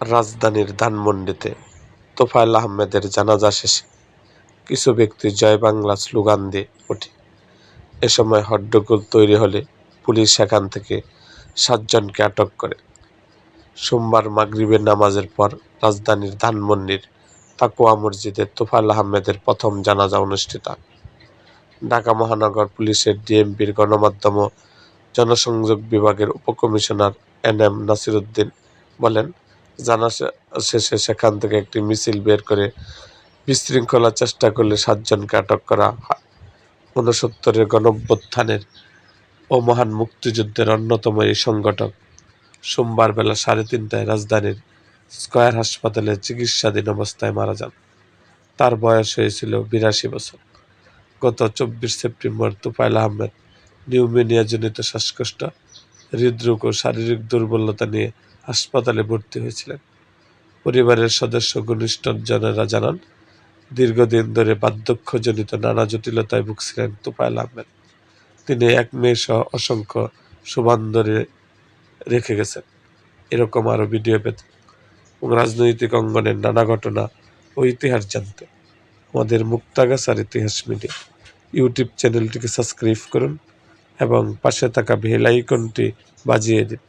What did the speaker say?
রাজধানীর ধানমন্ডিতে তোফায়েল আহমেদের জানাজা শেষে কিছু ব্যক্তি জয় বাংলা স্লোগান দিয়ে ওঠে। এ সময় হট্টগোল তৈরি হলে পুলিশ সেখান থেকে 7 জনকে আটক করে। সোমবার মাগরিবের নামাজের পর রাজধানীর ধানমন্ডির তাকওয়া মসজিদে তোফায়েল আহমেদের প্রথম জানাজা অনুষ্ঠিত হয়। ঢাকা মহানগর পুলিশের ডিএমপির গণমাধ্যম ও জনসংযোগ বিভাগের উপকমিশনার এনএম নাসির উদ্দিন বলেন, জানাজা শেষে সেখান থেকে একটি মিছিল বের করে বিশৃঙ্খলার চেষ্টা করলে 7 জনকে আটক করা হয়। 69-এর গণঅভ্যুত্থানের ও মহান মুক্তিযুদ্ধের অন্যতম এই সংগঠক সোমবার বেলা 3:30টায় রাজধানীর স্কয়ার হাসপাতালে চিকিৎসাধীন অবস্থায় মারা যান। তার বয়স হয়েছিল 82 বছর। গত 24 সেপ্টেম্বর তোফায়েল আহমেদ নিউমোনিয়াজনিত শ্বাসকষ্ট, হৃদরোগ ও শারীরিক দুর্বলতা নিয়ে হাসপাতালে ভর্তি হয়েছিলেন। পরিবারের সদস্য ঘনিষ্ঠজনেরা জানান, দীর্ঘদিন ধরে বার্ধক্যজনিত নানা জটিলতায় ভুগছিলেন তোফায়েল আহমেদ। তিনি এক মেয়ে সহ অসংখ্য সুবান্ধরে রেখে গেছেন। এরকম আরও ভিডিও পেতে এবং রাজনৈতিক অঙ্গনের নানা ঘটনা ও ইতিহাস জানতে আমাদের মুক্তাগাছার ইতিহাস মিডিয়া ইউটিউব চ্যানেলটিকে সাবস্ক্রাইব করুন এবং পাশে থাকা বেল আইকনটি বাজিয়ে দিন।